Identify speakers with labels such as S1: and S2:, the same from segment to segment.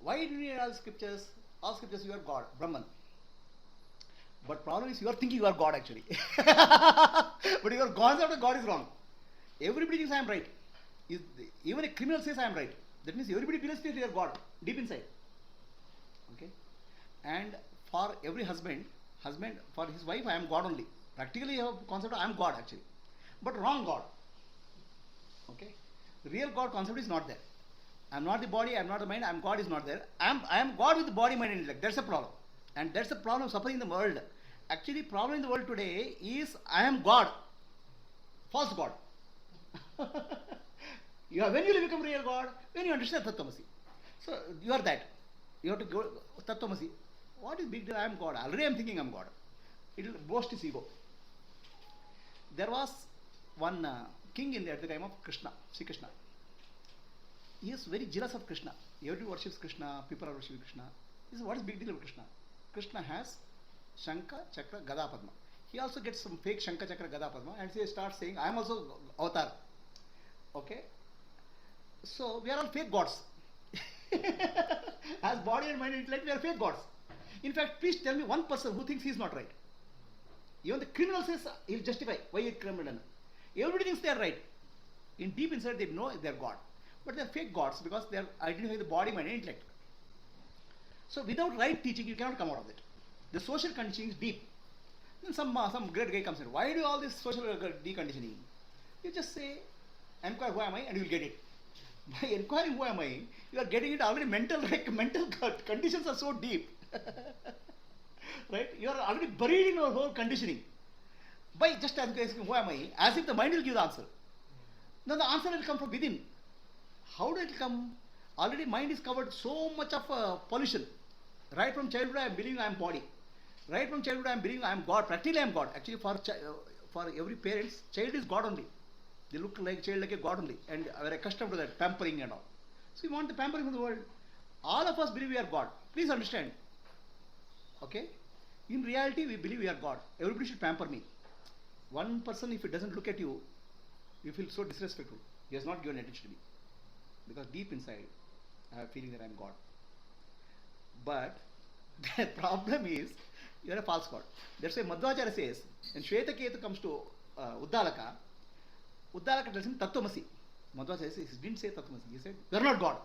S1: Why do you need all scriptures? All scriptures, you are God, Brahman. But problem is you are thinking you are God actually. But your concept of God is wrong. Everybody thinks I am right. Even a criminal says I am right. That means everybody believes that they are God, deep inside. Okay? And for every husband, for his wife, I am God only. Practically you have concept of I am God actually. But wrong God. Okay? The real God concept is not there. I am not the body, I am not the mind, I am God is not there. I am God with the body, mind and intellect. That's the problem. And that's the problem suffering in the world. Actually, problem in the world today is I am God. False God. When you become real God, when you understand Tattvamasi. So you are that. You have to go Tattvamasi. What is big deal? I am God. Already I am thinking I am God. It will boast his ego. There was one king at the time of Krishna, Sri Krishna. He is very jealous of Krishna. Everybody worships Krishna, people are worshipping Krishna. He says, what is big deal of Krishna? Krishna has Shankha, Chakra, Gada, Padma. He also gets some fake Shankha, Chakra, Gada, Padma and he starts saying, I am also avatar. Okay? So we are all fake gods. As body and mind and intellect, we are fake gods. In fact, please tell me one person who thinks he is not right. Even the criminal says he will justify why he is criminal. Everybody thinks they are right. In deep inside they know they are God. But they are fake gods because they are identifying the body, mind and intellect. So without right teaching, you cannot come out of it. The social conditioning is deep. Then some great guy comes in. Why do all this social deconditioning? You just say, inquire who am I and you will get it. By inquiring who am I, you are getting it already mental conditions are so deep. Right? You are already buried in your whole conditioning. By just asking who am I, as if the mind will give the answer. Now the answer will come from within. How did it come? Already mind is covered so much of pollution. Right from childhood I am believing I am body. Right from childhood I am believing I am God. Practically I am God. Actually for every parents, child is God only. They look like child like a God only. And we are accustomed to that pampering and all. So we want the pampering from the world. All of us believe we are God. Please understand. Okay? In reality we believe we are God. Everybody should pamper me. One person, if he doesn't look at you, you feel so disrespectful. He has not given attention to me. Because deep inside, I have a feeling that I am God. But the problem is, you are a false God. That's why Madhvacharya says, when Shvetaketu comes to Uddalaka tells him Tattvamasi. Madhvacharya says, he didn't say Tattvamasi. He said, you are not God.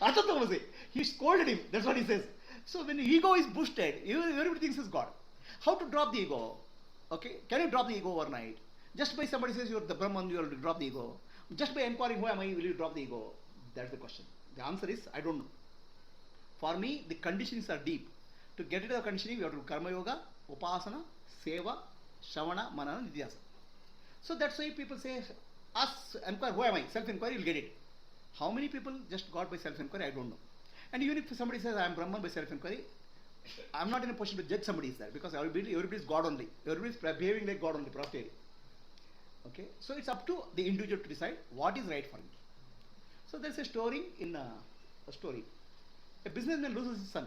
S1: Atattvamasi. He scolded him. That's what he says. So when the ego is boosted, everybody thinks he's God. How to drop the ego? Okay? Can you drop the ego overnight? Just by somebody says you are the Brahman, you will drop the ego. Just by inquiring who am I, will you drop the ego? That's the question. The answer is, I don't know. For me, the conditionings are deep. To get into the conditioning, we have to do Karma Yoga, Upasana, Seva, Shravana, Manana, Nidhyasa. So that's why people say, ask, inquire, who am I? Self-enquiry, you'll get it. How many people just got by self-enquiry? I don't know. And even if somebody says, I am Brahman by self-enquiry, I am not in a position to judge somebody is there because everybody is God only. Everybody is behaving like God only, practically. Okay, so it's up to the individual to decide what is right for him. So there's a story in a story. A businessman loses his son,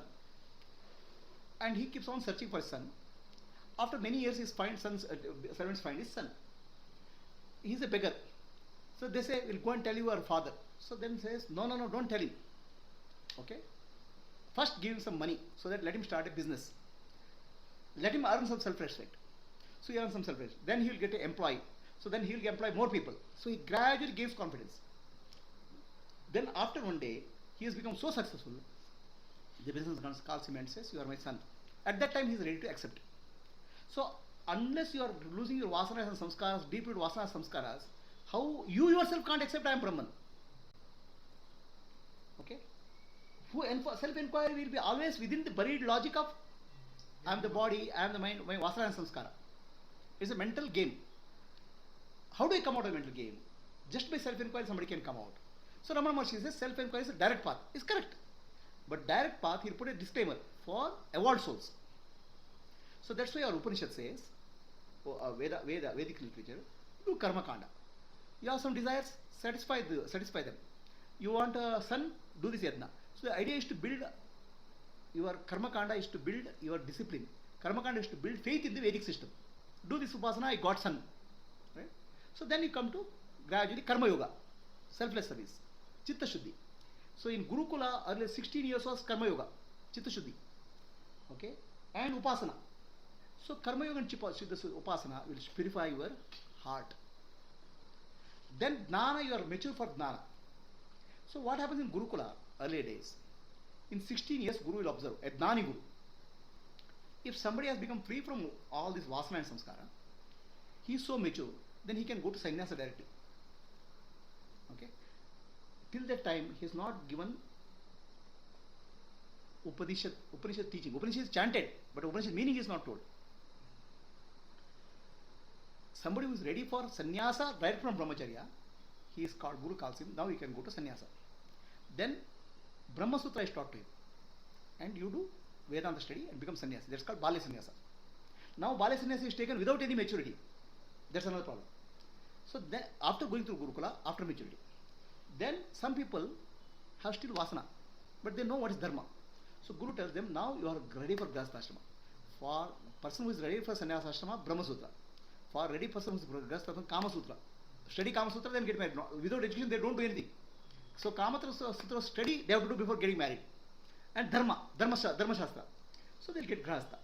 S1: and he keeps on searching for his son. After many years, his servants find his son. He's a beggar. So they say, "We'll go and tell your father." So then says, "No, don't tell him. Okay, first give him some money so that let him start a business. Let him earn some self-respect. So he earns some self-respect. Then he will get an employee. So then he will employ more people. So he gradually gives confidence. Then after one day, he has become so successful, the businessman calls him and says, you are my son. At that time, he is ready to accept. So unless you are losing your vasanas and samskaras, deep-rooted vasanas and samskaras, how you yourself can't accept I am Brahman. Okay? Self-enquiry will be always within the buried logic of I am the body, I am the mind, my vasana and samskara. It's a mental game. How do I come out of a mental game? Just by self-enquiry somebody can come out. So Ramana Maharshi says self-enquiry is a direct path. It's correct. But direct path, he'll put a disclaimer for evolved souls. So that's why our Upanishad says, Vedic literature, do karma kanda. You have some desires, satisfy them. You want a son, do this yajna. So the idea is to build your karma kanda is to build your discipline. Karma kanda is to build faith in the Vedic system. Do this upasana, I got son. Right? So then you come to gradually karma yoga, selfless service, chitta shuddhi. So in Gurukula, earlier 16 years was Karma Yoga, Chitta Shuddhi. Okay? And Upasana. So Karma Yoga and Upasana will purify your heart. Then Jnana, you are mature for Jnana. So what happens in Gurukula, earlier days? In 16 years, Guru will observe, a Jnani Guru. If somebody has become free from all this Vasana and Samskara, he is so mature, then he can go to sannyasa directly. Okay? Till that time, he is not given Upanishad teaching. Upanishad is chanted, but Upanishad meaning is not told. Somebody who is ready for sannyasa right from brahmacharya, he is called, Guru calls him, now he can go to sannyasa. Then Brahma Sutra is taught to him. And you do Vedanta study and become sannyasi. That's called Balya sannyasa. Now Balya sannyasa is taken without any maturity. That's another problem. So then, after going through Gurukula, after maturity, then some people have still vasana, but they know what is dharma. So Guru tells them, now you are ready for Grahastha Ashrama. For person who is ready for sannyasa ashrama, Brahma Sutra. For ready person who is Grahastha Ashrama, Kama Sutra. Study Kama Sutra, then get married. No, without education, they don't do anything. So Kama Sutra study, they have to do before getting married. And Dharma Shastra. So they'll get Grahastha.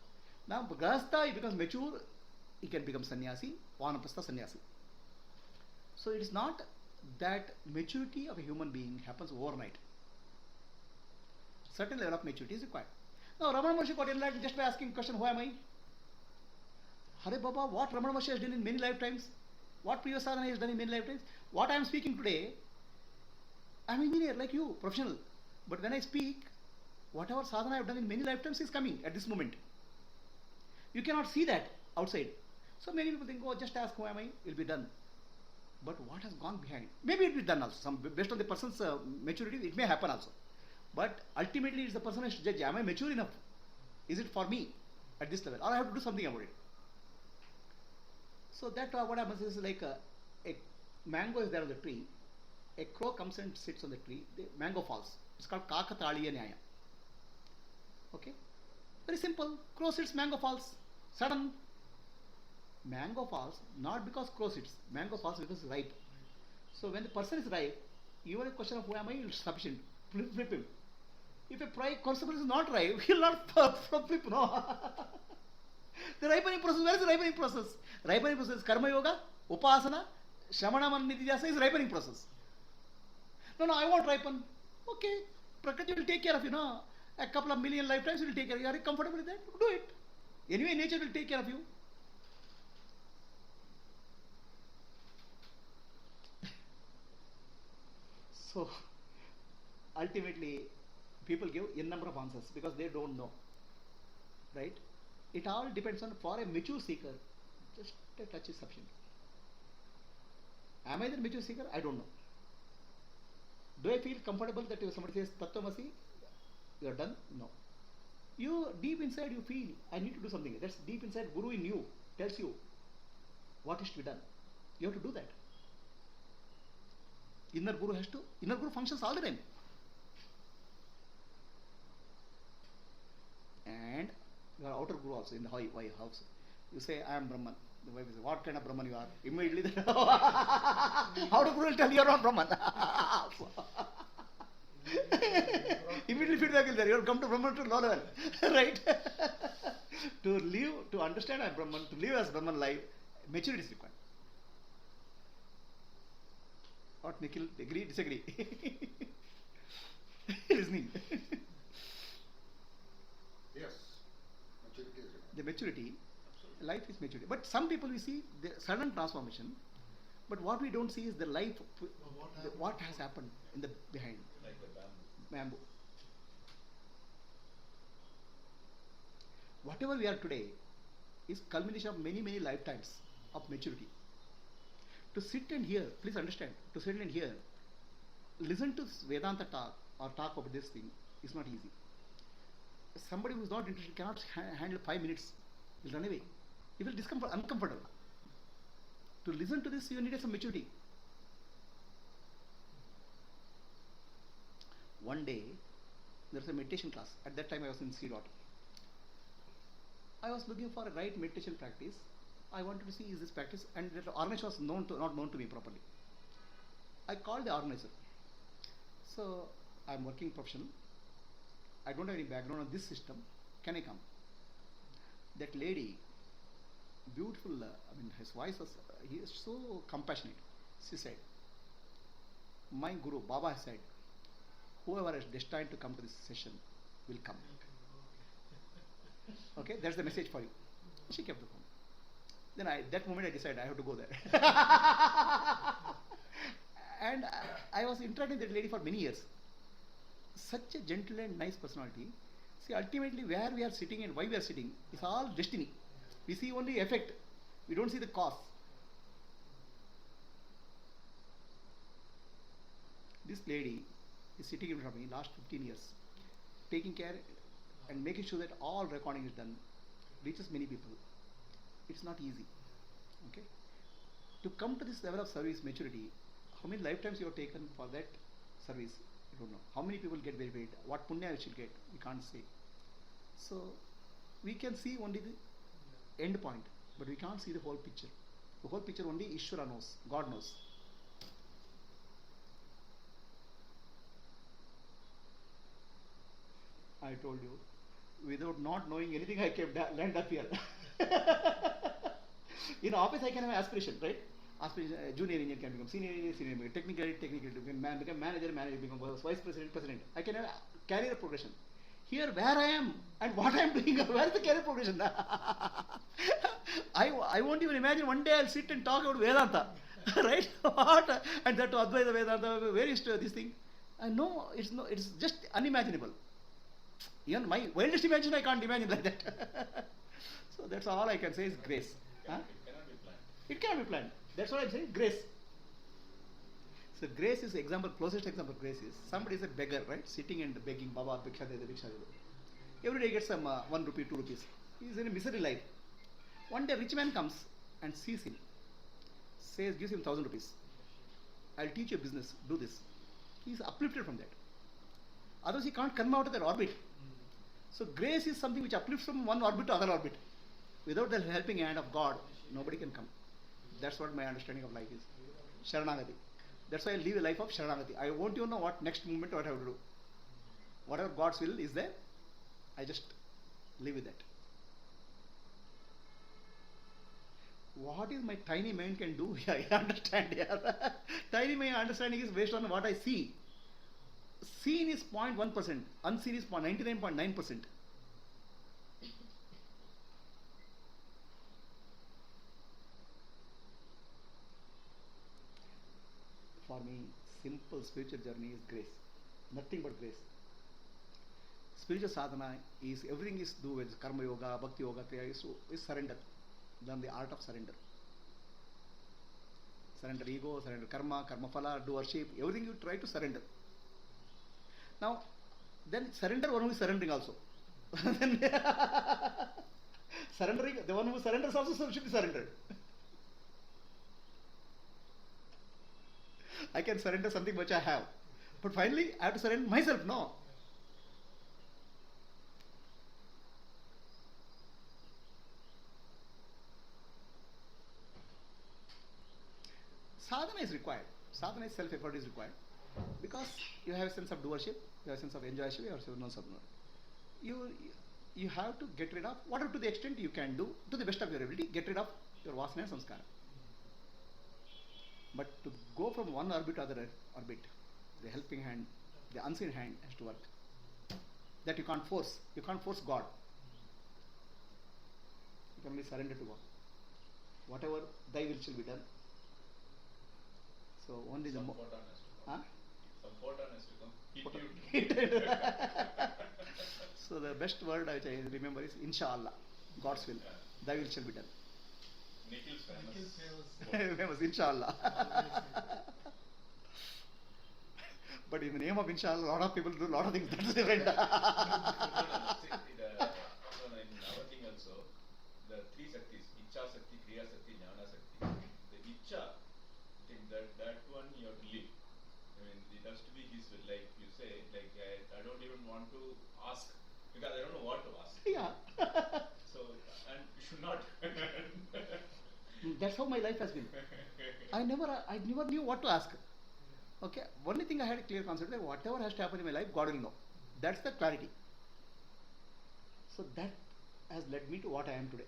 S1: Now Grahastha, he becomes mature, he can become sannyasi, Vanaprastha sannyasi. So it is not that maturity of a human being happens overnight. Certain level of maturity is required. Now Ramana Maharshi got enlightened just by asking question, who am I? Hare Baba, what Ramana Maharshi has done in many lifetimes, what previous sadhana has done in many lifetimes, what I am speaking today, I am an engineer like you, professional. But when I speak, whatever sadhana I have done in many lifetimes is coming at this moment. You cannot see that outside. So many people think, oh, just ask who am I, it will be done. But what has gone behind? Maybe it will be done also. Based on the person's maturity, it may happen also. But ultimately, it's the person who has to judge. Am I mature enough? Is it for me at this level? Or I have to do something about it. So that what happens is like a mango is there on the tree. A crow comes and sits on the tree. The mango falls. It's called Kakataliya Nyaya. Okay? Very simple. Crow sits, mango falls. Sudden. Mango falls not because crow sits. Mango falls because it's ripe. So when the person is ripe, even a question of who am I is sufficient. Flip him. If a person is not ripe, he will not flip. No. The ripening process, where is the ripening process? Ripening process is Karma Yoga, Upasana, Shramanam and Nidhyasa is ripening process. No, I won't ripen. Okay, Prakriti will take care of you. No, a couple of million lifetimes will take care of you. Are you comfortable with that? Do it. Anyway, nature will take care of you. So, ultimately, people give n number of answers because they don't know. Right? It all depends on, for a mature seeker, just a touch is sufficient. Am I the mature seeker? I don't know. Do I feel comfortable that if somebody says Tattvamasi, you are done? No. You, deep inside, you feel, I need to do something. That's deep inside, Guru in you tells you what is to be done. You have to do that. Inner Guru functions all the time. And your outer Guru also in the house. You say, I am Brahman. The wife says, what kind of Brahman you are? Immediately, the outer Guru will tell you are not Brahman. Immediately feedback is there. You have come to Brahman to low level. Right? To understand I am Brahman, to live as Brahman life, maturity is required. What, Nikhil? Agree? Disagree? Listening.
S2: Yes. Maturity is required.
S1: The maturity, life is maturity. But some people we see the sudden transformation, but what we don't see is the life, what has happened in the behind.
S3: Like the
S1: Bamboo. Whatever we are today is culmination of many, many lifetimes of maturity. To sit and hear, please understand, to sit and hear, listen to Vedanta talk or talk about this thing is not easy. Somebody who is not interested cannot handle 5 minutes, will run away. He will uncomfortable. To listen to this, you need some maturity. One day, there was a meditation class. At that time, I was in C. I was looking for a right meditation practice. I wanted to see is this practice, and the organizer was not known to me properly. I called the organizer. So I'm working professional. I don't have any background on this system. Can I come? That lady, beautiful, his voice was, he is so compassionate. She said, my Guru, Baba said, whoever is destined to come to this session will come. Okay, that's the message for you. She kept the phone. Then that moment I decided I have to go there. And I was interacting with that lady for many years. Such a gentle and nice personality. See, ultimately where we are sitting and why we are sitting is all destiny. We see only effect. We don't see the cause. This lady is sitting in front of me last 15 years, taking care and making sure that all recording is done, reaches many people. It's not easy. Okay? To come to this level of service maturity, how many lifetimes you have taken for that service? I don't know. How many people get benefited? What punya you should get? We can't say. So we can see only the end point, but we can't see the whole picture. The whole picture only Ishvara knows, God knows. I told you, without not knowing anything, I came land up here. In office, I can have aspiration, right? Aspiration, junior engineer can become senior engineer, senior become technical, become manager, become vice president, president. I can have career progression. Here, where I am and what I am doing, where is the career progression? I won't even imagine one day I'll sit and talk about Vedanta, right? What? And that Advaita Vedanta, where is this thing? No, it's just unimaginable. Even my wildest imagination, I can't imagine like that. So that's all I can say is grace.
S3: It cannot be planned.
S1: It can be planned. That's what I'm saying, grace. So grace is example, closest example of grace is, somebody is a beggar, right? Sitting and begging, Baba, Bhiksha Dede, Bhiksha Dede. Every day he gets some 1 rupee, 2 rupees. He is in a misery life. One day a rich man comes and sees him, gives him 1,000 rupees. I'll teach you a business, do this. He is uplifted from that. Otherwise he can't come out of that orbit. So grace is something which uplifts from one orbit to other orbit. Without the helping hand of God, nobody can come. That's what my understanding of life is. Sharanagati. That's why I live a life of Sharanagati. I won't even know what next moment what I have to do. Whatever God's will is there, I just live with that. What is my tiny mind can do? I understand here. Tiny mind understanding is based on what I see. Seen is 0.1%, unseen is 99.9%. For me, simple spiritual journey is grace. Nothing but grace. Spiritual sadhana is, everything is do with karma yoga, bhakti yoga, kriya is surrender. Learn the art of surrender. Surrender ego, surrender karma, karma phala, do worship, everything you try to surrender. Now, then surrender one who is surrendering also. Surrendering, the one who surrenders also should be surrendered. I can surrender something which I have. But finally, I have to surrender myself. No. Sadhana is required. Sadhana is self-effort is required. Because you have a sense of doership, you have a sense of enjoyship, you have a sense of you have to get rid of, whatever to the extent you can do, to the best of your ability, get rid of your vasana and samskara. But to go from one orbit to other orbit, the helping hand, the unseen hand has to work. That you can't force. You can't force God. You can only surrender to God. Whatever thy will shall be done. So only the more.
S3: Some photon has to come. Hit you.
S1: So the best word which I remember is Inshallah. God's will. Thy will shall be done.
S3: Nikhil's famous.
S1: Famous, Inshallah. But in the name of Inshallah, a lot of people do a lot of things. That's different.
S3: In our thing also, the three Shaktis, Icha Shakti, Kriya Shakti, Jnana Shakti. The Icha, I think that one you have to live. I mean, it has to be His will. Like you say, like I don't even want to ask because I don't know what to ask.
S1: Yeah.
S3: So, and you should not.
S1: That's how my life has been. I never knew what to ask. Okay, only thing I had a clear concept that whatever has to happen in my life, God will know. That's the clarity. So that has led me to what I am today.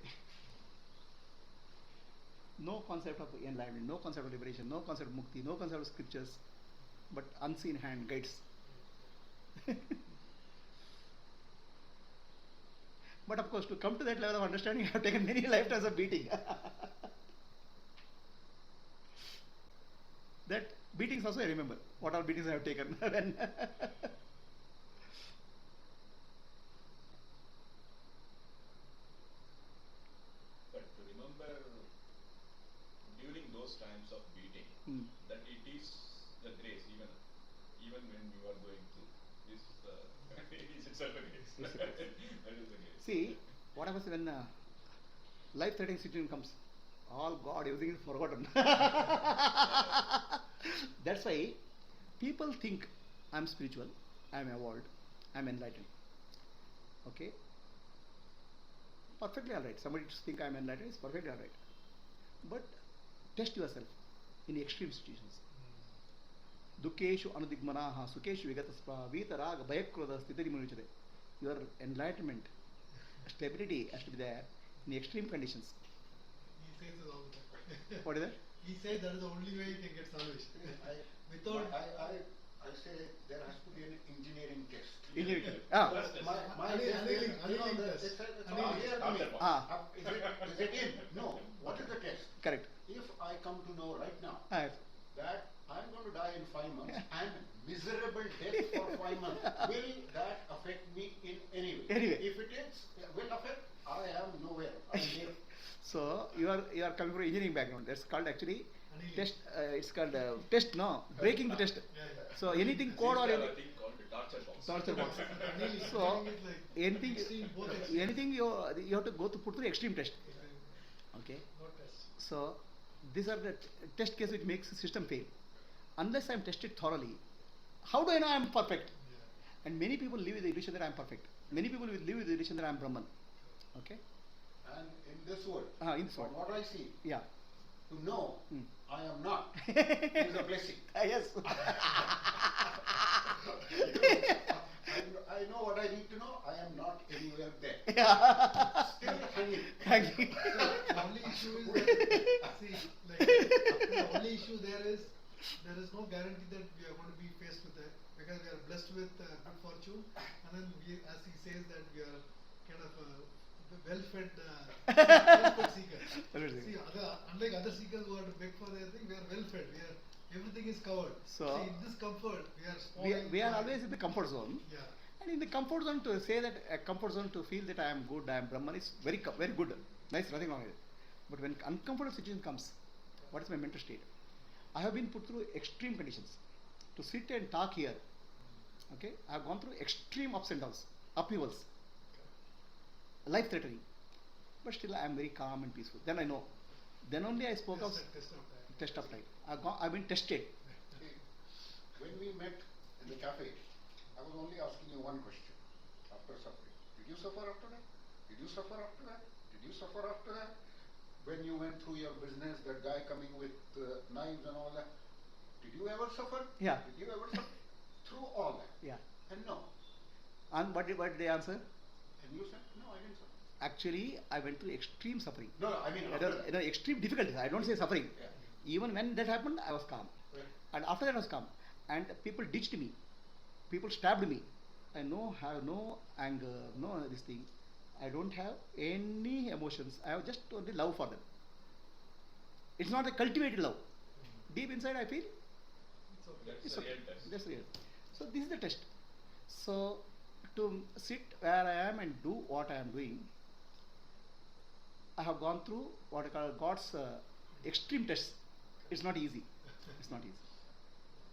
S1: No concept of enlightenment, no concept of liberation, no concept of mukti, no concept of scriptures, but unseen hand guides. But of course, to come to that level of understanding, I have taken many lifetimes of beating. That beatings also I remember. What all beatings I have taken. When
S3: But to remember during those times of beating,
S1: Hmm.
S3: that it is the grace, even when you are going through this, is itself a grace.
S1: It's a grace.
S3: That is the grace.
S1: See, what happens when life-threatening situation comes? All God, everything is forgotten. That's why people think I'm spiritual, I'm evolved, I'm enlightened. Okay? Perfectly alright. Somebody to think I'm enlightened is perfectly alright. But test yourself in extreme situations. Dukkeshu anudigmanaha sukeshu vigataspa vitaraga bhayakroda stitari munuchade. Your enlightenment, stability has to be there in extreme conditions.
S4: He says it all the time.
S1: What is that?
S4: He said that is the only way you can get salvation. Without
S2: I say there has to be an engineering test.
S1: Engineering. Ah.
S4: Annealing test.
S2: Is it in? No. What is the test?
S1: Correct.
S2: If I come to know right now
S1: Ah,
S2: that I'm going to die in 5 months and miserable death for 5 months, will that affect me in any way?
S1: Anyway.
S2: If it will affect, I am nowhere. I am here.
S1: So you are coming from engineering background. That's called actually
S4: Annealing.
S1: test. It's called test. No, breaking the test.
S4: Yeah.
S1: So anything code or
S3: These are
S1: any
S3: a thing called the torture box.
S1: torture box.
S4: Annealing.
S1: So
S4: Annealing is like
S1: anything
S4: extreme, both extremes.
S1: anything you have to go to put through extreme test. Okay.
S4: No test.
S1: So these are the test case which makes the system fail. Unless I am tested thoroughly, how do I know I am perfect?
S4: Yeah.
S1: And many people live with the illusion that I am perfect. Many people will live with the illusion that I am Brahman. Okay.
S2: And in this world,
S1: In this
S2: from
S1: world.
S2: what I see,
S1: Yeah.
S2: to know
S1: Hmm.
S2: I am not is a blessing.
S1: Yes.
S2: I know what I need to know. I am not anywhere there.
S1: Yeah.
S2: Still hanging.
S1: Hanging.
S4: The only issue is that, see, like, the only issue there is no guarantee that we are going to be faced with that, because we are blessed with good fortune, and then we, as he says, that we are kind of well-fed seekers.
S1: Well-fed
S4: See, unlike other seekers who are to beg for their thing, we are well-fed. Everything is covered.
S1: So,
S4: see, in this comfort, we are spoiled.
S1: we are always in the comfort zone.
S4: Yeah.
S1: And in the comfort zone, to say that a comfort zone, to feel that I am good, I am Brahman, is very good. Nice, nothing wrong with it. But when uncomfortable situation comes, what is my mental state? I have been put through extreme conditions. To sit and talk here, okay, I have gone through extreme ups and downs, upheavals, life threatening. But still I am very calm and peaceful. Then I know. Then only I spoke of test of time. I've been tested.
S2: See, when we met in the cafe, I was only asking you one question after suffering. Did you suffer after that? Did you suffer after that? Did you suffer after that? When you went through your business, that guy coming with knives and all that, did you ever suffer?
S1: Yeah.
S2: Did you ever suffer? Through all that?
S1: Yeah.
S2: And no.
S1: And what did they answer?
S2: And you said, no, I didn't suffer.
S1: Actually, I went through extreme suffering.
S2: No, I mean, after that.
S1: Extreme difficulties. I don't say suffering.
S2: Yeah.
S1: Even when that happened, I was calm.
S2: Right.
S1: And after that, I was calm. And people ditched me. People stabbed me. I have no anger, no this thing. I don't have any emotions. I have just only love for them. It's not a cultivated love. Deep inside, I feel
S3: That's
S1: it's
S3: the
S1: okay.
S3: real test.
S1: That's real. So this is the test. So to sit where I am and do what I am doing, I have gone through what I call God's extreme tests. It's not easy. It's not easy.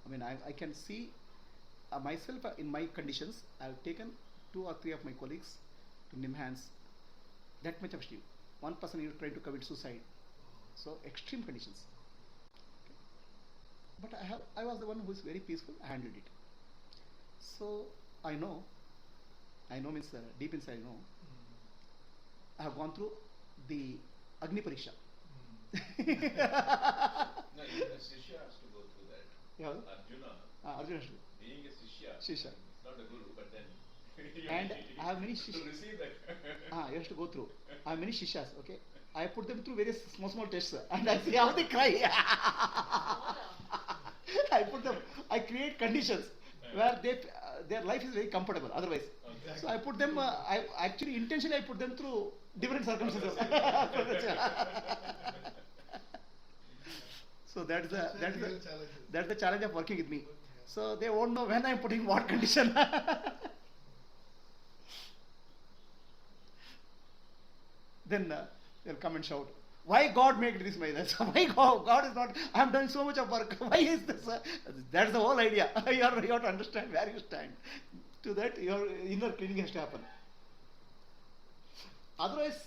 S1: I mean, I can see myself in my conditions. I have taken 2 or 3 of my colleagues to Nimhans. That much of steam. One person is trying to commit suicide. So extreme conditions. But I was the one who is very peaceful. I handled it. So I know means deep inside I know. I have gone through the Agni Pariksha.
S3: No, even the Shishya has to go through that.
S1: ಯಾವುದು?
S3: Arjuna,
S1: Arjuna.
S3: being a Shishya,
S1: Shishya.
S3: he's not a guru, but then
S1: And I have many
S3: to
S1: Shishya.
S3: receive that.
S1: You have to go through. I have many Shishyas, okay? I put them through various small tests and I see how they cry. I put them, I create conditions where their life is very comfortable otherwise.
S3: Okay.
S1: So I put them, I actually intentionally I put them through different circumstances. So that's the challenge of working with me. So they won't know when I'm putting what condition. Then they'll come and shout, why God made this way? That's why God is not, I'm doing so much of work. Why is this? That's the whole idea. You have to understand where you stand. To that, your inner cleaning has to happen. Otherwise,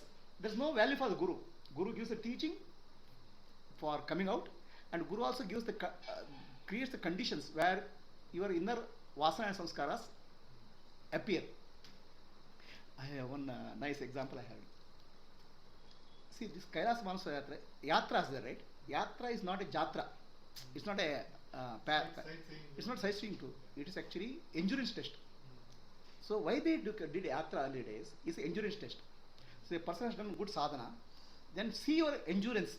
S1: there's no value for the Guru. Guru gives the teaching for coming out, and Guru also gives creates the conditions where your inner vasana and samskaras appear. I have one nice example I have. See, this Kailas Manasya Yatra is there, right? Yatra is not a jatra. It's not a it's not sightseeing too. It is actually endurance test. So why they did Yatra early days is endurance test. So a person has done good sadhana, then see your endurance.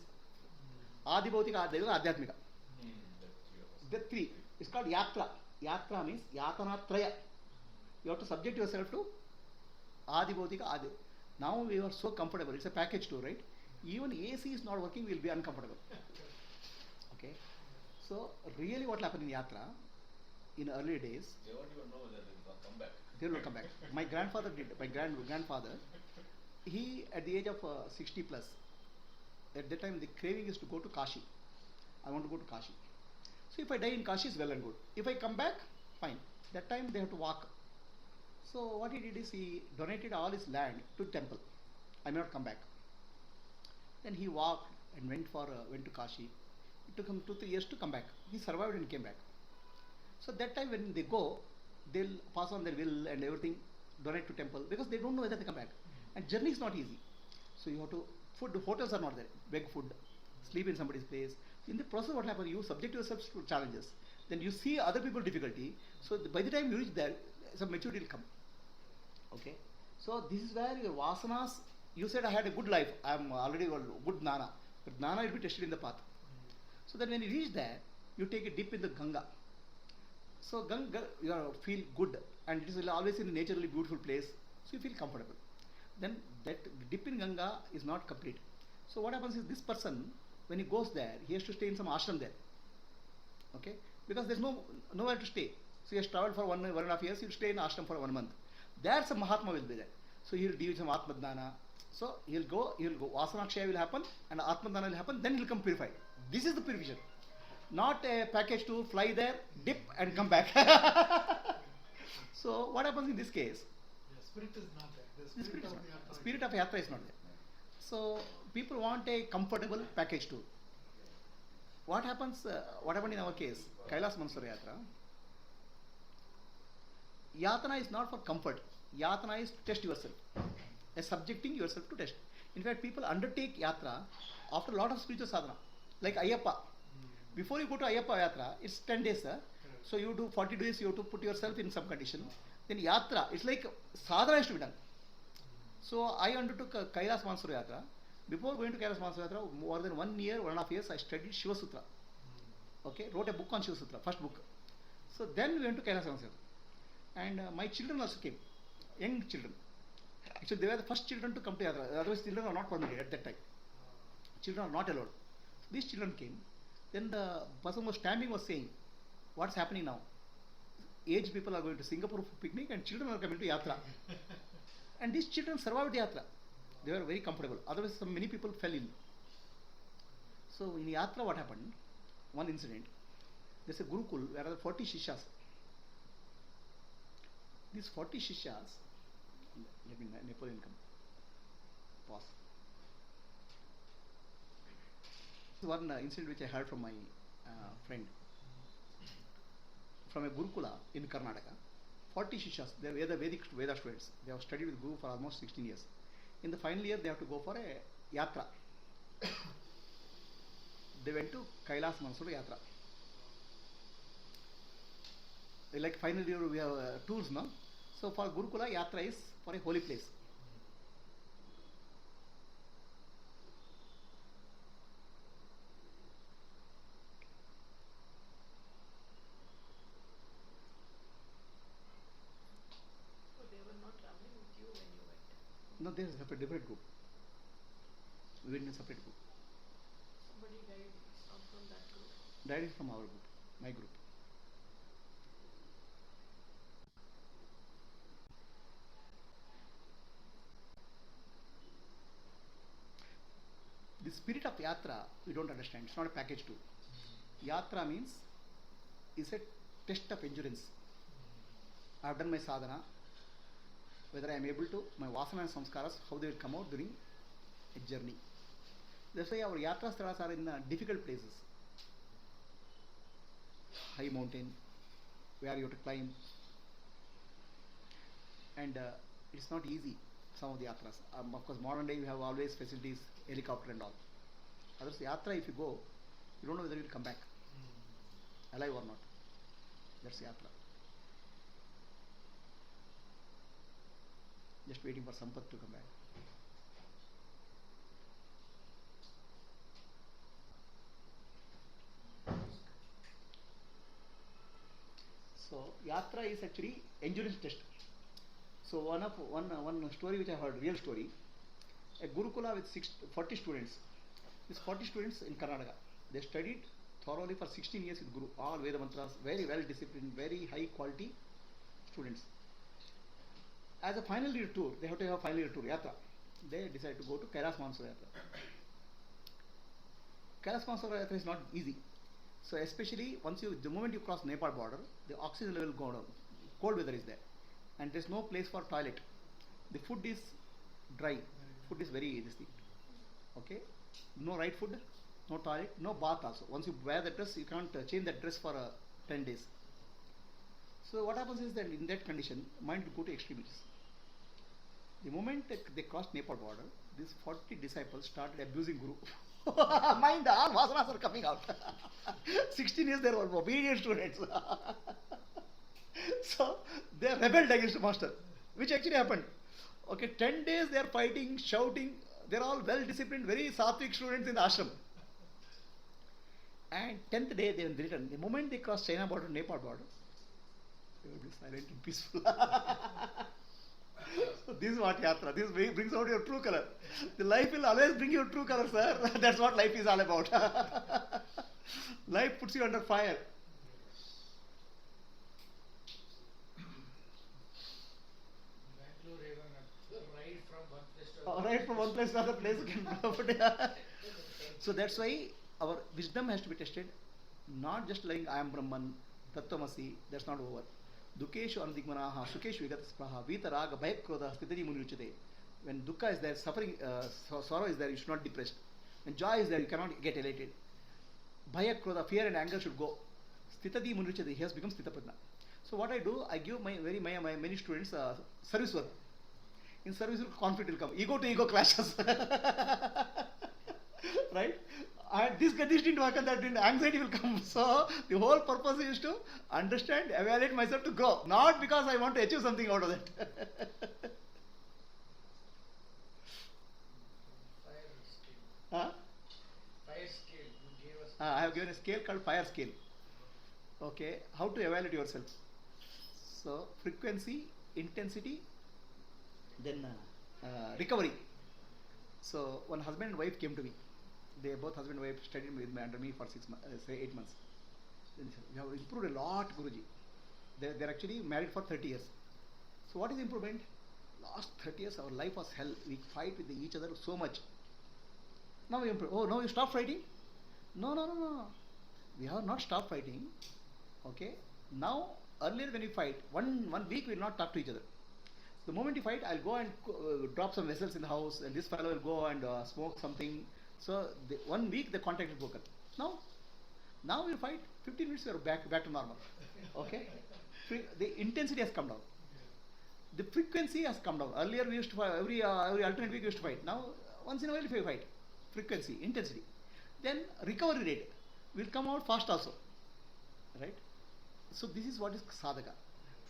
S1: Adi Bhautika, Adaiva, Adhyatmika. The three. It's called Yatra. Yatra means Yatana Traya. You have to subject yourself to Adi Bhautika, Adi. Now we are so comfortable. It's a package too, right? Even AC is not working, we'll be uncomfortable. Okay. So really what happened in Yatra in early days?
S3: They won't even know whether they will come back.
S1: They will come back. My grandfather did. My grandfather, he at the age of 60 plus, at that time the craving is to go to Kashi. I want to go to Kashi. So if I die in Kashi, it's well and good. If I come back, fine. That time they have to walk. So what he did is he donated all his land to temple. I may not come back. Then he walked and went to Kashi. It took him 2-3 years to come back. He survived and came back. So that time when they go, they'll pass on their will and everything, donate to temple because they don't know whether they come back. And journey is not easy. So you have to food. Hotels are not there. Beg food, sleep in somebody's place. In the process, what happens? You subject yourself to challenges. Then you see other people's difficulty. So by the time you reach there, some maturity will come. Okay, so this is where your vasanas, you said I had a good life, I am already a good Nana, but Nana will be tested in the path. So then when you reach there, you take a dip in the Ganga. So Ganga, you feel good, and it is always in a naturally beautiful place, so you feel comfortable. Then that dip in Ganga is not complete. So what happens is this person, when he goes there, he has to stay in some ashram there. Okay, because there's nowhere to stay. So he has traveled for 1.5 years, he will stay in ashram for 1 month. There some Mahatma will be there. So he will deal with some Atmadana. So he will go, Vasana Kshaya will happen and Atmadana will happen, then he will come purified. This is the purification. Not a package to fly there, dip and come back. So what happens in this case?
S4: The spirit is not there.
S1: The
S4: The
S1: spirit of Yatra is not there. So people want a comfortable package too. What happens? What happened in our case? Kailas Manasya Yatra. Yatana is not for comfort. Yatana is to test yourself. Subjecting yourself to test. In fact, people undertake Yatra after a lot of spiritual sadhana. Like Ayyappa. Before you go to Ayyappa Yatra, it's 10 days. So you do 40 days, you have to put yourself in some condition. Then Yatra, it's like sadhana has to be done. So I undertook Kailas Manasya Yatra. Before going to Kailas Manasya Yatra, more than 1 year, 1.5 years, I studied Shiva Sutra. Okay, wrote a book on Shiva Sutra, first book. So then we went to Kailas Manasya Yatra. And my children also came, young children. Actually, they were the first children to come to Yatra. Otherwise, children are not permitted at that time. Children are not allowed. So these children came. Then the person who was stamping was saying, what's happening now? Aged people are going to Singapore for picnic and children are coming to Yatra. And these children survived Yatra. They were very comfortable. Otherwise, many people fell in. So in Yatra, what happened? One incident. There's a Gurukul where there are 40 Shishyas. These 40 Shishyas, let me Napoleon come. Pause. This is one incident which I heard from my friend. From a Gurukula in Karnataka. 40 Shishyas, they were the Veda students. They have studied with Guru for almost 16 years. In the final year, they have to go for a Yatra. They went to Kailas Manasya Yatra. like final year we have tours, no? So for Gurukula, Yatra is for a holy place.
S5: So they were not traveling with you when you went.
S1: No, there is a separate, different group. We went in a separate group.
S5: Somebody died not from that group.
S1: That is from our group, my group. The spirit of Yatra, we don't understand. It's not a package tour. Yatra means is a test of endurance. I have done my sadhana, whether I am able to, my vasana and samskaras, how they will come out during a journey. That's why our yatra stalas are in difficult places. High mountain, where you have to climb. And it's not easy, some of the yatras. Of course, modern day we have always facilities, helicopter and all. Others, yatra, if you go, you don't know whether you will come back, alive or not. That's yatra. Just waiting for Sampath to come back. So yatra is actually endurance test. So one story which I heard, real story, a Gurukula with 40 students. These 40 students in Karnataka, they studied thoroughly for 16 years with Guru, all Veda mantras, very well disciplined, very high quality students. As a final year tour, they have to have a final year tour, yatra. They decided to go to Kailas Mansura Yatra. Kailas Mansura Yatra is not easy. So especially the moment you cross Nepal border, the oxygen level will go down. Cold weather is there, and there is no place for toilet. The food is dry. Food is very this thing. Okay, no right food, no toilet, no bath also. Once you wear the dress, you can't change that dress for 10 days. So what happens is that in that condition, mind will go to extremes. The moment they crossed Nepal border, these 40 disciples started abusing Guru. Mind, all vasanas are coming out. 16 years they were obedient students. So they rebelled against the master, which actually happened. Okay, 10 days they are fighting, shouting. They are all well disciplined, very sattvic students in the ashram. And 10th day they will return. The moment they cross China border, Nepal border, they will be silent and peaceful. So this is what yatra. This brings out your true color. The life will always bring you true color, sir. That's what life is all about. Life puts you under fire. Right from one place to another place. So that's why our wisdom has to be tested. Not just like I am Brahman, Tattvamasi. That's not over. Dukeshu andigmanaha, sukeshu vigataspraha, vitaraga, bhayakrodha, stitadi munuchate. When dukkha is there, suffering, sorrow is there, you should not be depressed. When joy is there, you cannot get elated. Bhayakrodha, fear and anger should go. Stitadi munuchate, he has become stitapradna. So what I do, I give my many students service work. In service work, conflict will come. Ego to ego clashes. Right? And this didn't work and that didn't, anxiety will come. So the whole purpose is to understand, evaluate myself to grow. Not because I want to achieve something out of that. Huh?
S6: Fire scale. You gave us.
S1: I have given a scale called fire scale. Okay, how to evaluate yourself? So frequency, intensity, then recovery. So one husband and wife came to me. They both husband and wife studied with me under me for 8 months. Then they said, "You have improved a lot, Guruji." They're actually married for 30 years. So what is improvement? Last 30 years our life was hell. We fight with each other so much. Now we improve. Oh, no, you stop fighting? No. We have not stopped fighting. Okay. Now, earlier when we fight, one week we will not talk to each other. The moment you fight, I'll go and drop some vessels in the house, and this fellow will go and smoke something. So 1 week the contact is broken. Now we fight. 15 minutes we are back to normal. Okay. The intensity has come down. The frequency has come down. Earlier we used to fight every alternate week we used to fight. Now once in a while we fight. Frequency, intensity. Then recovery rate will come out fast also. Right? So this is what is sadhaka.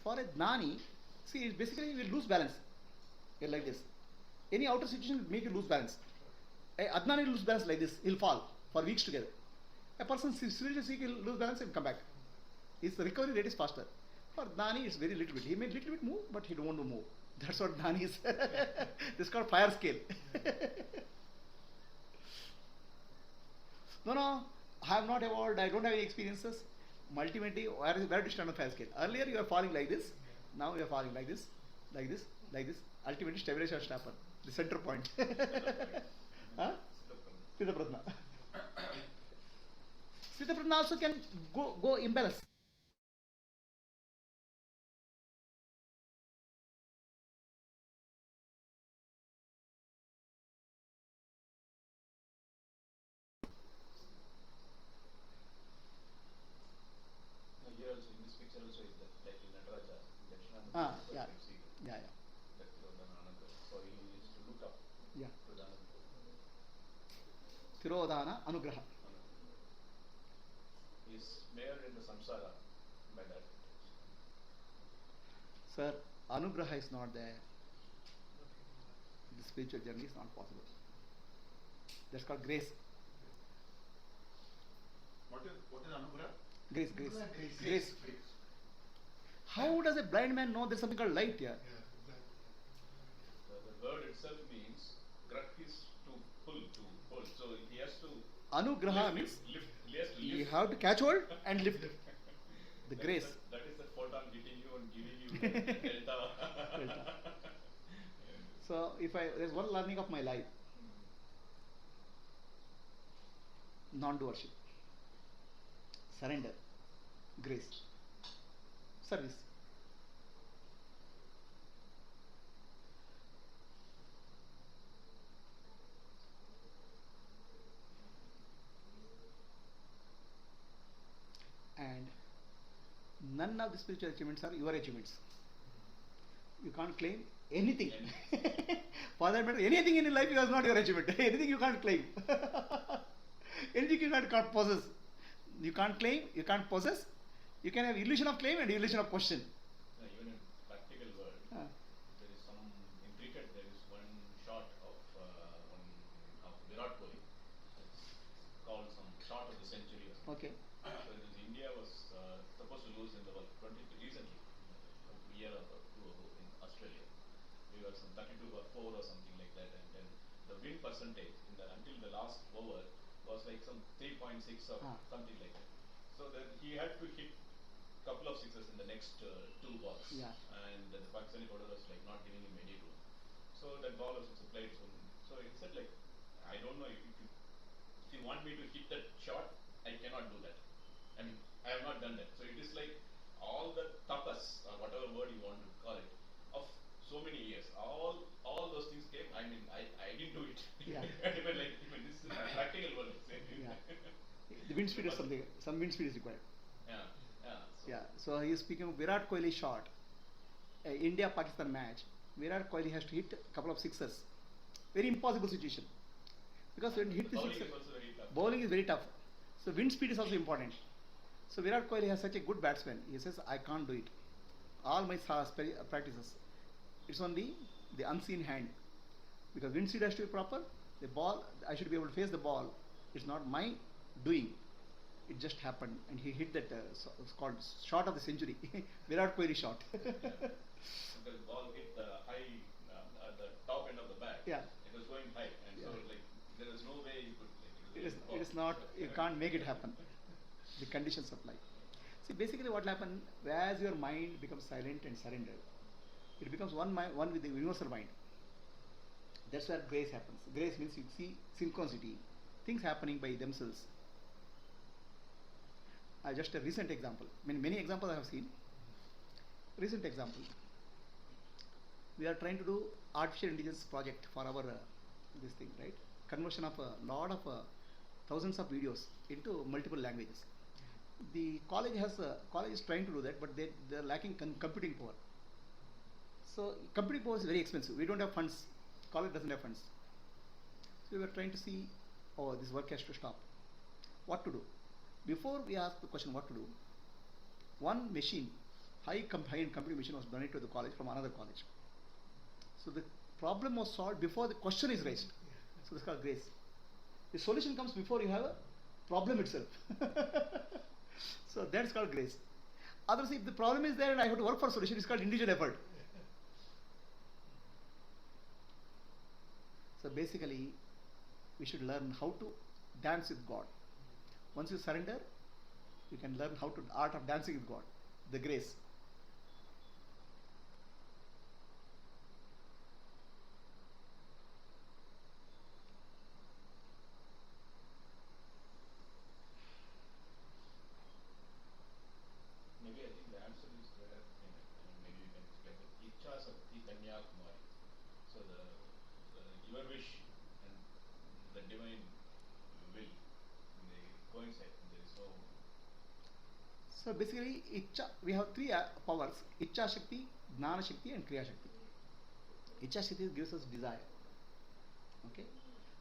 S1: For a Gnani, see, basically you will lose balance. You're like this. Any outer situation will make you lose balance. A Adnani will lose balance like this, he'll fall for weeks together. A person seriously will lose balance and come back. His recovery rate is faster. For Gnani, it's very little bit. He may little bit move, but he don't want to move. That's what Gnani is. This is called fire scale. No, I have not evolved, I don't have any experiences. Ultimately, where do you stand on fire scale? Earlier you are falling like this, now you are falling like this, like this, like this. Ultimately, stabilization has happened. The center point. Huh? Siddha Pratna. Siddha Pratna also can go imbalance.
S3: No, here also in this picture also is that like in Nataraja, in Dakshinamurti,
S1: Ah,
S3: also
S1: yeah.
S3: you see
S1: Yeah.
S3: that Tirodhanananda. So he needs to look up
S1: Yeah.
S3: to the
S1: Tirodhana Anugraha.
S3: He is smeared in the samsara by that.
S1: Sir, Anugraha is not there. The spiritual journey is not possible. That's called grace.
S2: What is Anugrah?
S1: Grace.
S2: Grace.
S1: How does a blind man know there's something called light here?
S4: Yeah, exactly.
S3: The word itself means grah is to pull, to hold. So he has to
S1: Anugraha
S3: lift,
S1: means
S3: lift, he has to lift.
S1: you have to catch hold and lift. The
S3: That
S1: grace.
S3: is that is the photon hitting you and giving you the delta.
S1: Delta. So there's one learning of my life. Non-doership. Surrender. Grace. Service. And none of the spiritual achievements are your achievements. You can't claim anything. For that matter, anything in your life is not your achievement. Anything you can't claim. Anything you can't possess. You can't claim, you can't possess. You can have illusion of claim and illusion of question.
S3: No, even in practical world, there is some in cricket. There is one shot of Virat Kohli. It's called some shot of the century. Or something.
S1: Okay.
S3: So India was supposed to lose in the World 20 recently, a year or two ago in Australia. We were some 32 or 4 or something like that, and then the win percentage until the last over was like some 3.6 or something like that. So that he had to hit couple of sixes in the next 2 balls, and the Pakistani bowler was like not giving him any room. So that ball was played. So he said like, I don't know if you want me to hit that shot, I cannot do that. I mean, I have not done that. So it is like all the tapas or whatever word you want to call it of so many years. All those things came. I mean, I didn't do it.
S1: Yeah.
S3: even this is a practical world.
S1: Yeah. The wind speed is something. Some wind speed is required.
S3: Yeah.
S1: So he is speaking of Virat Kohli shot. India-Pakistan match. Virat Kohli has to hit a couple of sixes. Very impossible situation. Because when he hit the
S3: Bowling
S1: sixer,
S3: is also very tough.
S1: bowling is very tough. So wind speed is also important. So Virat Kohli has such a good batsman. He says, I can't do it. All my practices. It's only the unseen hand. Because wind speed has to be proper. The ball, I should be able to face the ball. It's not my doing. It just happened, and he hit that. It's called shot of the century. Virat Kohli shot.
S3: The ball hit the high, at the top end of the bat.
S1: Yeah.
S3: It was going high, and so like there was no way you could. Like,
S1: It is not. You can't make it happen. The conditions of life. See, basically, what happened as your mind becomes silent and surrendered, it becomes one with the universal mind. That's where grace happens. Grace means you see synchronicity, things happening by themselves. Just a recent example. I mean, many examples I have seen. Recent example. We are trying to do artificial intelligence project for our this thing, right? Conversion of a lot of thousands of videos into multiple languages. The college is trying to do that, but they are lacking computing power. So computing power is very expensive. We don't have funds. College doesn't have funds. So we were trying to see, this work has to stop. What to do? Before we ask the question what to do, one machine, high-end computing machine was donated to the college from another college. So the problem was solved before the question is raised. So that's called grace. The solution comes before you have a problem itself. So that's called grace. Otherwise, if the problem is there and I have to work for a solution, it's called individual effort. So basically, we should learn how to dance with God. Once you surrender, you can learn how to art of dancing with God, the grace.
S3: Maybe I think the answer is there. Maybe you can explain that. Ichha Sakti Kanya Kumari. So your wish and the divine will, they coincide. There is no.
S1: So basically, we have three powers: Ichha Shakti, Gnana Shakti, and Kriya Shakti. Ichha Shakti gives us desire. Okay.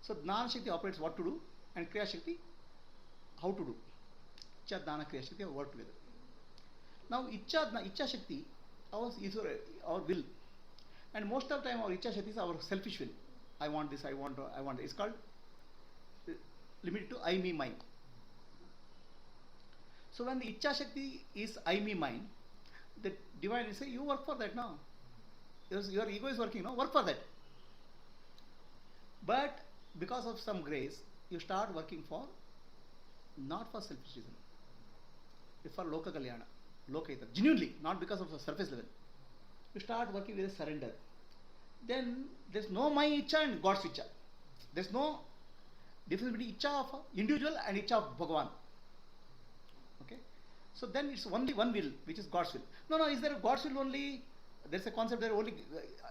S1: So Gnana Shakti operates what to do, and Kriya Shakti how to do. Ichha, Gnana, Kriya Shakti work together. Now Ichha Shakti is our will, and most of the time our Ichha Shakti is our selfish will. I want this, I want. It's called limited to I, me, mine. So when the Ichha Shakti is I, me, mine, the divine will say, you work for that now. Your ego is working, no? Work for that. But because of some grace, you start working for, not for selfish reason, it's for Loka Kalyana, Lokahita, genuinely, not because of the surface level. You start working with a surrender. Then there's no my Ichha and God's Ichha. There's no difference between Ichha of individual and Ichha of Bhagavan. Okay? So then it's only one will, which is God's will. No, is there a God's will only? There's a concept there only,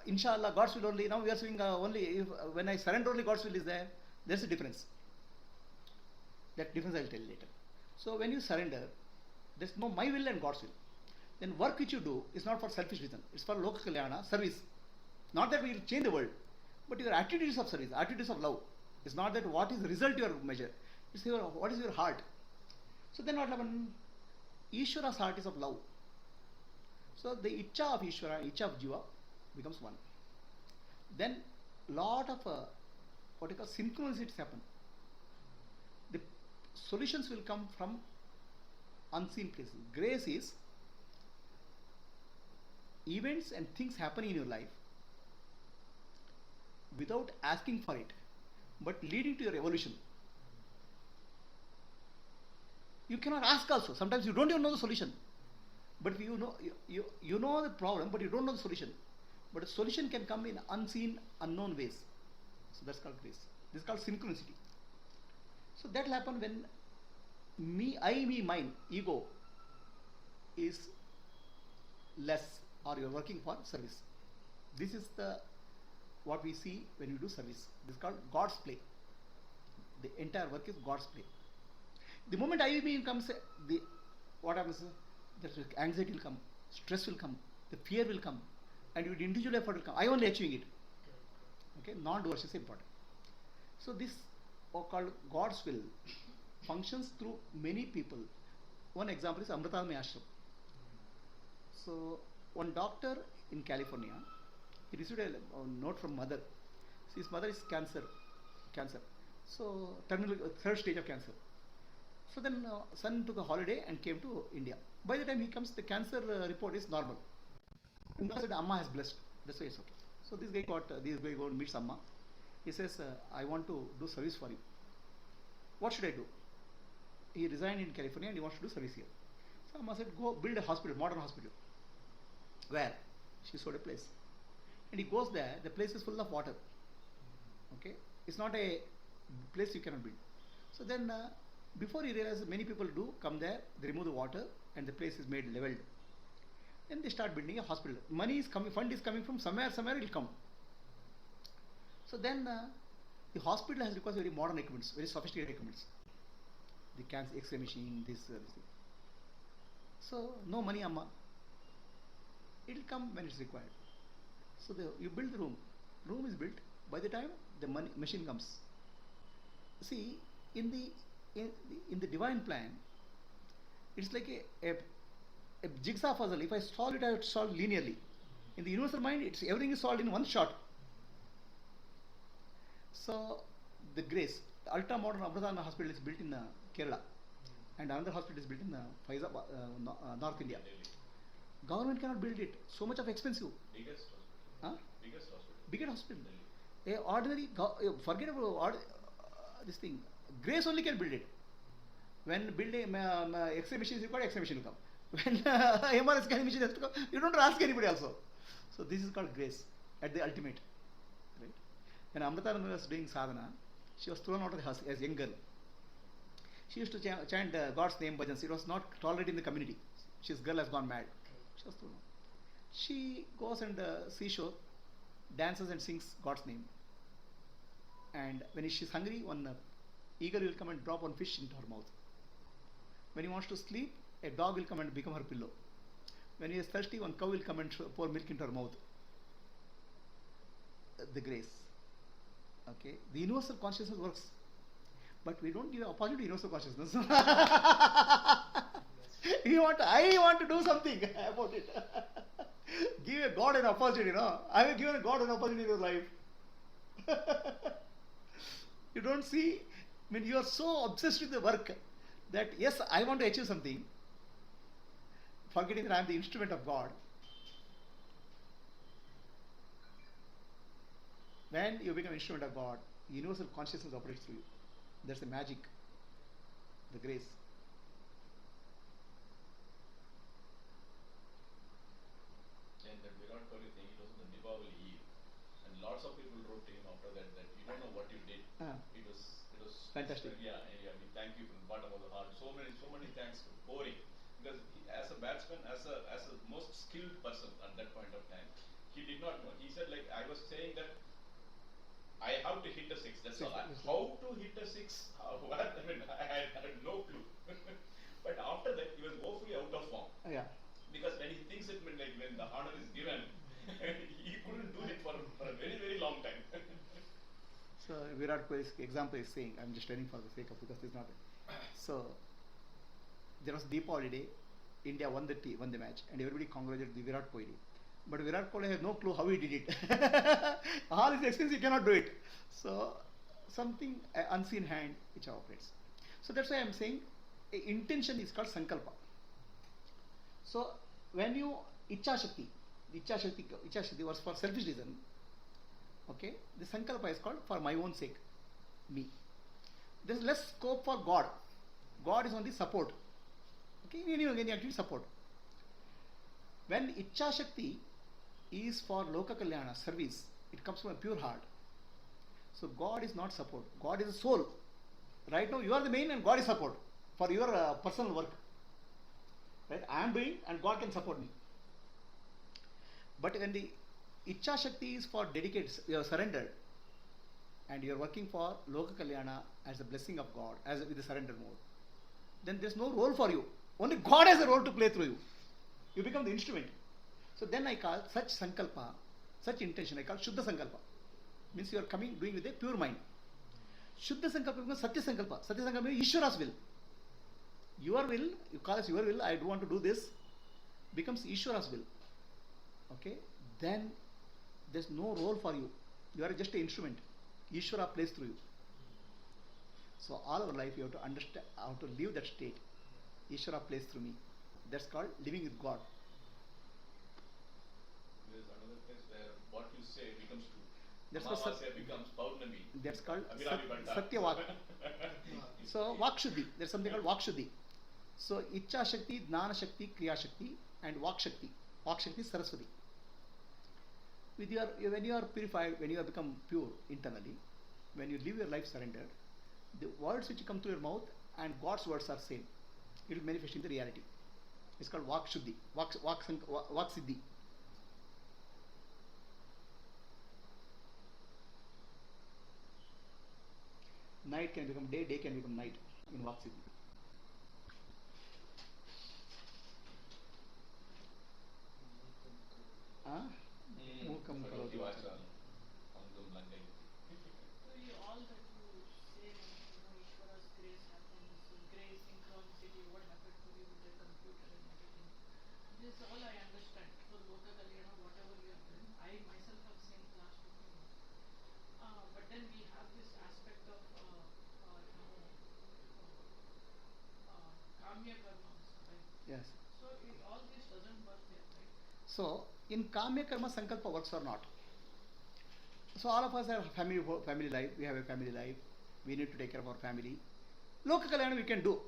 S1: inshallah, God's will only. Now we are saying only if, when I surrender, only God's will is there. There's a difference. That difference I'll tell you later. So when you surrender, there's no my will and God's will. Then work which you do is not for selfish reason. It's for Loka Kalyana, service. Not that we will change the world, but your attitudes of service, attitudes of love. It's not that what is the result you measure. It's what is your heart. So then what happens? Ishvara's heart is of love. So the Ichha of Ishvara, Ichha of Jiva becomes one. Then lot of what you call synchronicities happen. The solutions will come from unseen places. Grace is events and things happen in your life without asking for it, but leading to your evolution. You cannot ask also. Sometimes you don't even know the solution. But you know the problem, but you don't know the solution. But the solution can come in unseen, unknown ways. So that's called grace. This is called synchronicity. So that will happen when me, I, me, mine, ego is less, or you are working for service. This is what we see when you do service. This is called God's play. The entire work is God's play. The moment I, me comes, what happens? The anxiety will come, stress will come, the fear will come, and your individual effort will come. I only achieving it. Okay, non-duality is important. So this called God's will functions through many people. One example is Amritalmaya Ashram. So one doctor in California, he received a note from mother. So his mother is cancer. So terminal, third stage of cancer. So then son took a holiday and came to India. By the time he comes, the cancer report is normal. And he said, Amma has blessed. That's why it's okay. So this guy goes and meets Amma. He says, I want to do service for you. What should I do? He resigned in California and he wants to do service here. So Amma said, go build a hospital, modern hospital. Where? She showed a place. And he goes there, the place is full of water. Okay? It's not a place you cannot build. So then, before he realizes many people do come there, they remove the water and the place is made leveled. Then they start building a hospital. Money is coming, fund is coming from somewhere it will come. So then the hospital has requires very modern equipments, very sophisticated equipments. The cancer X-ray machine, this thing. So no money, Amma. It will come when it's required. So you build the room. Room is built. By the time the machine comes. See, in the divine plan, it's like a jigsaw puzzle. If I solve it, I have to solve linearly. In the universal mind, it's everything is solved in one shot. So the grace, the ultra modern Abradana hospital is built in Kerala, and another hospital is built in Faizabad, North India. Government cannot build it. So much of expensive.
S3: Biggest hospital.
S1: Huh?
S3: Biggest hospital.
S1: Biggest hospital.
S3: Delhi.
S1: A ordinary, forget about this thing. Grace only can build it. When building X-ray machine is required, X-ray machine will come. When MRI scanning machine has to come, you don't ask anybody also. So this is called grace at the ultimate. Right? When Amritananda was doing sadhana, she was thrown out of the house as a young girl. She used to chant God's name bhajans. It was not tolerated in the community. This girl has gone mad. She was thrown out. She goes and seashore, dances and sings God's name. And when she's hungry, one eagle will come and drop one fish into her mouth. When he wants to sleep, a dog will come and become her pillow. When he is thirsty, one cow will come and pour milk into her mouth. The grace. Okay, the universal consciousness works, but we don't give an opportunity to universal consciousness. I want to do something about it. Give a God an opportunity, I have given a God an opportunity in your life. You don't see, you are so obsessed with the work that yes, I want to achieve something, forgetting that I am the instrument of God. When you become instrument of God, universal consciousness operates through you. That's the magic, the grace.
S3: And that Virat Kohli thing, it was on the Diwali Eve, and lots of people wrote to him after that you don't know what you did. It was
S1: fantastic.
S3: Yeah, we thank you from the bottom of the heart. So many thanks for pouring, because as a batsman, as a most skilled person at that point of time, he did not know. He said, like, I was saying that I have to hit a six. That's all. How to hit a six? What? I had no clue. But after that, he was woefully out of form.
S1: Yeah.
S3: Because when he thinks it, when the honor is given, he couldn't do it for a very, very long time.
S1: So Virat Kohli's example is saying, I'm just telling for the sake of, because it's not. So there was Deepavali day, India won the match, and everybody congratulated the Virat Kohli. But Virat Kohli has no clue how he did it. All his experience, he cannot do it. So something, an unseen hand which operates. So that's why I'm saying intention is called sankalpa. So when you Ichha Shakti was for selfish reason. Okay, the sankalpa is called for my own sake, me. There's less scope for God. God is only support. Okay, any activity support. When Ichha Shakti is for Loka Kalyana, service, it comes from a pure heart. So God is not support. God is a soul. Right now you are the main and God is support for your personal work. Right? I am doing and God can support me. But when the Ichha Shakti is for dedicated, you are surrendered, and you are working for Loka Kalyana as a blessing of God, with the surrender mode, then there is no role for you. Only God has a role to play through you. You become the instrument. So then I call such sankalpa, such intention, I call Shuddha Sankalpa. Means you are doing with a pure mind. Shuddha Sankalpa becomes Satya Sankalpa. Satya Sankalpa means Ishvara's will. Your will, you call as your will, I do want to do this, becomes Ishvara's will. Okay? Then there's no role for you. You are just an instrument. Ishvara plays through you. So all our life you have to understand how to live that state. Ishvara plays through me. That's called living with God.
S3: There's another place where what you say becomes true.
S1: That's called
S3: becomes Paurnami.
S1: That's called
S3: Abhiravi Bhatta.
S1: Satya Vak. So Vak Shuddhi. There's something called Vak Shuddhi. So Ichha Shakti, Jnana Shakti, Kriya Shakti, and Vak Shakti. Vak Shakti is Saraswati. When you are purified, when you have become pure internally, when you live your life surrendered, the words which come through your mouth and God's words are same. It will manifest in the reality. It's called Vak Shuddhi, Vak Siddhi. Night can become day, day can become night in Vak Siddhi. Mukam karoti vacham.
S5: So all that you say when Ishvara's grace happens, grace, synchronicity, what happened to you with the computer and everything. This all I understand. For Loka Kalyana, whatever you have done, I myself have seen last 15 years. But then we have this aspect of, Kamya Karma also, right?
S1: Yes.
S5: So all this doesn't work there, right?
S1: So, in Kamya Karma, Sankalpa works or not? So, all of us have family life, we have a family life, we need to take care of our family. Loka Kalyana we can do,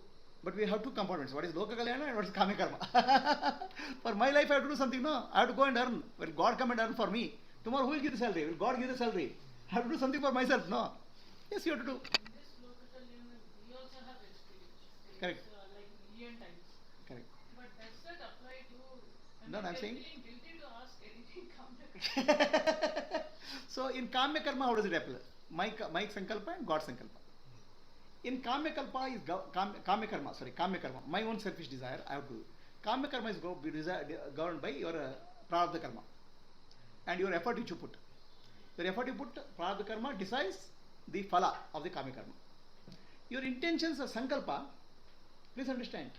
S1: but we have two components. What is Loka Kalyana and what is Kamya Karma? For my life, I have to do something, no? I have to go and earn. Will God come and earn for me? Tomorrow, who will give the salary? Will God give the salary? I have to do something for myself, no? Yes, you have to do.
S5: In this Loka Kalyana, we also have experience.
S1: Correct.
S5: Like million times.
S1: Correct.
S5: But does that apply to?
S1: No, I'm
S5: we are
S1: saying.
S5: feeling guilty to ask anything Kamya Karma.
S1: So, in Kamya Karma, how does it apply? My Sankalpa and God's Sankalpa. In Kamya Karma is Kamya Karma, my own selfish desire, I have to do. Kamya Karma is governed by your Prarabdha Karma and your effort which you put. The effort you put, Prarabdha Karma decides the Phala of the Kamya Karma. Your intentions of Sankalpa, please understand,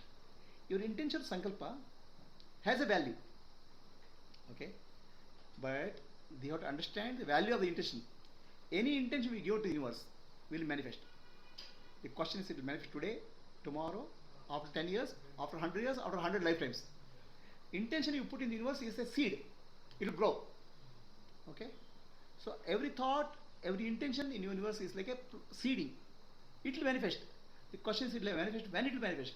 S1: your intention of Sankalpa has a value. Okay? But you have to understand the value of the intention. Any intention we give to the universe will manifest. The question is, it will manifest today, tomorrow, after 10 years, after 100 years, after 100 lifetimes. Intention you put in the universe is a seed. It will grow. Okay? So every thought, every intention in the universe is like a seeding. It will manifest. The question is, it will manifest. When it will manifest?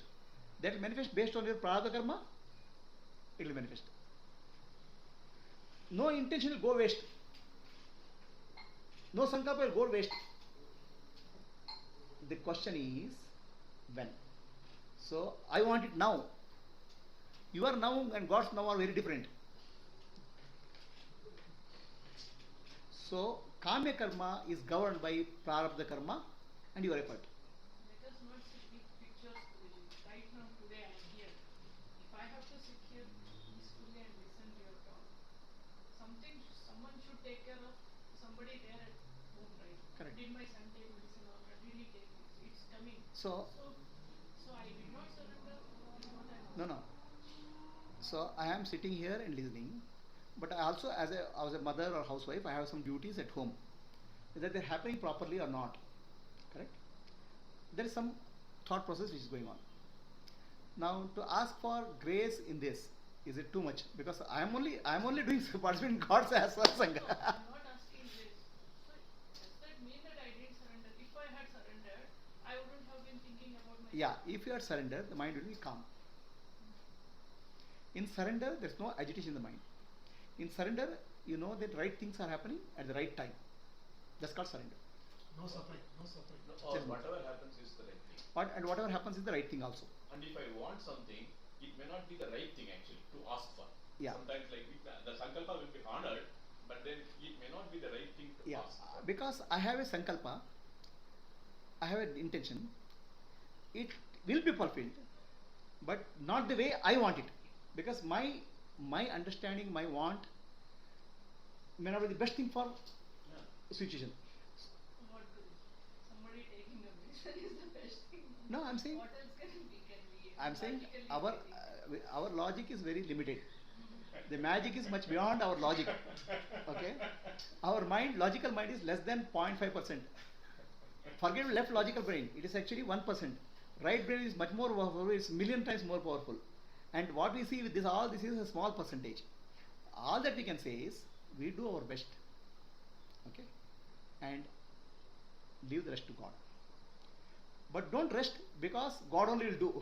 S1: That will manifest based on your Prarabdha Karma. It will manifest. No intention will go waste. No sankalpa will go waste. The question is when. So I want it now. Your now and God's now are very different. So Kamya Karma is governed by Prarabdha Karma and your effort.
S5: Let us not see big pictures. Right now, today I am here. If I have to sit here peacefully and listen to your talk, someone should take care of somebody there at home, right?
S1: Correct.
S5: Did my son take medicine or not? Did he take it? It's coming.
S1: So
S5: I did not surrender. Is what I am.
S1: no. So I am sitting here and listening, but I also, as a mother or housewife, I have some duties at home. Whether they're happening properly or not. Correct? There is some thought process which is going on. Now, to ask for grace in this, is it too much? Because I am only doing participation in God's as well, Sangha.
S5: No, I'm not asking this. So does that mean that I didn't surrender? If I had surrendered, I wouldn't have been thinking about my.
S1: Yeah, if you are surrendered, the mind will be calm. In surrender, there is no agitation in the mind. In surrender, you know that right things are happening at the right time. That's called surrender.
S4: No suffering, no suffering.
S3: Or whatever happens is the right thing.
S1: And whatever happens is the right thing also.
S3: And if I want something, it may not be the right thing actually to ask for.
S1: Yeah.
S3: Sometimes like the sankalpa will be honored, but then it may not be the right thing to
S1: Yeah,
S3: ask for.
S1: because I have a sankalpa, I have an intention, it will be fulfilled, but not the way I want it. Because my understanding, my want may not be the best thing for
S3: Yeah.
S1: situation.
S5: What to do? Somebody taking a medicine is the best thing.
S1: No, I'm saying,
S5: What else can we?
S1: I'm saying
S5: practically
S1: our logic is very limited. The magic is much beyond our logic. Okay? Our logical mind is less than 0.5%. Forget left logical brain. It is actually 1%. Right brain is much more powerful. It's million times more powerful. And what we see with this, all this is a small percentage. All that we can say is, we do our best. Okay? And leave the rest to God. But don't rest because God only will do.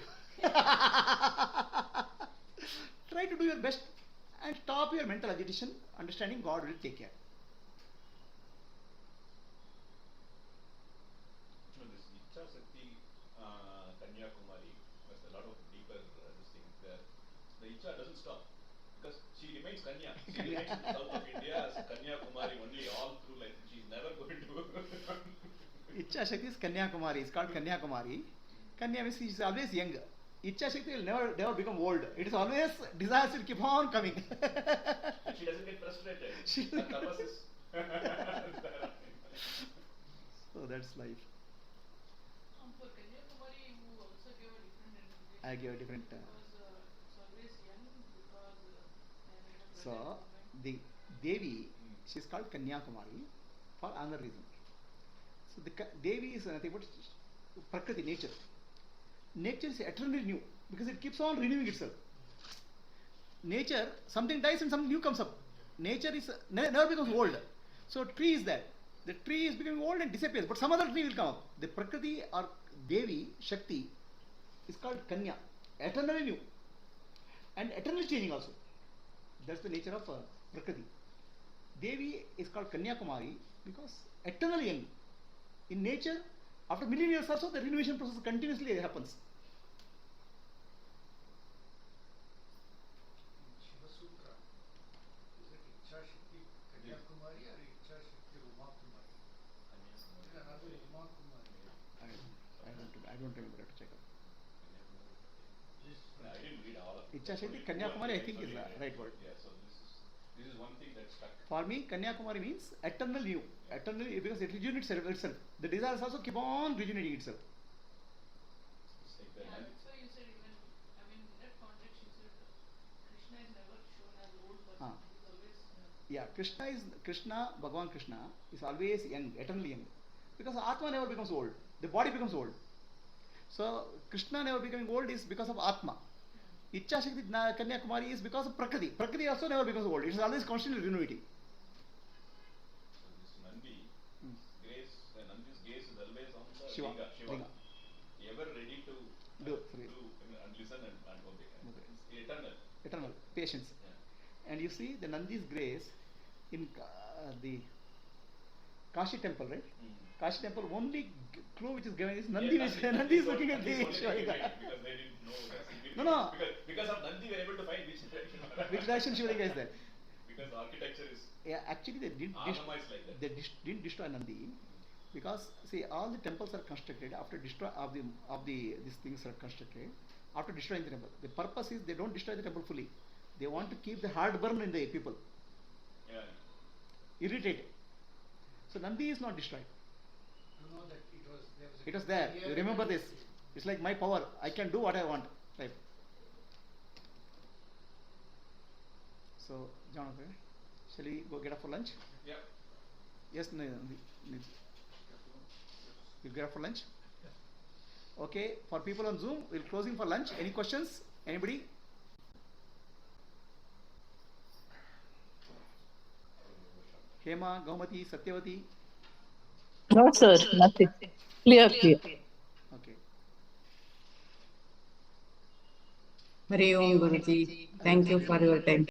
S1: Try to do your best and stop your mental agitation, understanding God will take care.
S3: No, this Vichara Sakti Kanyakumari has a lot of deeper this thing. The Icha doesn't stop because she remains Kanya. She remains in the south of India as Kanyakumari only all through life. She's never going to.
S1: Icha Shakti is Kanyakumari. It's called Kanyakumari. Kanya means she is always young. Icha Shakti will never become old. It is always desires will keep on coming.
S3: And she doesn't get frustrated. Her tapas is.
S1: So that's life.
S5: For Kanyakumari, you also gave a different interpretation.
S1: I gave a different.
S5: Because it's always young because
S1: So the Devi, she is called Kanyakumari for another reason. So the Devi is nothing but Prakriti, nature. Nature is eternally new because it keeps on renewing itself. Nature, something dies and something new comes up. Nature is never becomes old. So tree is there. The tree is becoming old and disappears, but some other tree will come up. The Prakriti or Devi, Shakti, is called Kanya, eternally new and eternally changing also. That's the nature of Prakriti. Devi is called Kanyakumari because eternally young. In nature, after million years also, the renewation process continuously happens.
S2: Shiva Sutra, is it Icha Shakti Kanyakumari or Icha Shakti Uma Kumari? There are other Uma Kumari.
S1: I don't remember. I have to check out.
S3: I didn't read all of it.
S1: Icha Shakti,
S3: Only
S1: Kanyakumari, I think
S3: only
S1: is the
S3: read.
S1: right word.
S3: Yeah, so this is one thing that stuck.
S1: For me, Kanyakumari means eternal new. Eternally, because it regenerates itself. The desires also keep on regenerating itself.
S3: It's like the
S5: Yeah,
S3: Nandi.
S5: that's why you said even, I mean, in that context you said Krishna is never shown as old person.
S1: Ah.
S5: He's always
S1: Yeah, Bhagavan Krishna is always young, eternally young. Because Atma never becomes old. The body becomes old. So Krishna never becoming old is because of Atma. Icha Shakti Kanyakumari is because of Prakriti. Prakriti also never becomes old. It is always constantly renewing.
S3: So this Nandi, Nandi's gaze is always on the
S1: Shiva.
S3: Linga. Ever ready to
S1: Do,
S3: and listen and obey.
S1: Okay.
S3: It's eternal.
S1: Eternal patience.
S3: Yeah.
S1: And you see the Nandi's grace in the Kashi temple, right? Kashi temple, only clue which is given is Nandi.
S3: Yeah,
S1: Nandi is looking at
S3: Nandi
S1: the
S3: is only
S1: Shiva.
S3: looking at it because they didn't know that.
S1: No.
S3: Because of Nandi, we were able to find which direction.
S1: Which direction Shiva is there?
S3: Because the architecture is
S1: Yeah, actually they didn't
S3: Atma is like that.
S1: didn't destroy Nandi because see all the temples are constructed after destroy of the these things are constructed after destroying the temple. The purpose is they don't destroy the temple fully. They want to keep the heartburn in the people,
S3: Yeah.
S1: irritated. So Nandi is not destroyed.
S2: You know that
S1: It was there. You remember this? It's like my power. I can do what I want. Right. So Jonathan, shall we go get up for lunch?
S3: Yeah.
S1: Yes, you get up for lunch? Okay, for people on Zoom, we're closing for lunch. Any questions? Anybody? Hema, Gaumati, Satyavati?
S7: No, sir, nothing. Clear.
S1: Okay.
S8: Hari Om Guruji. Thank you for your time.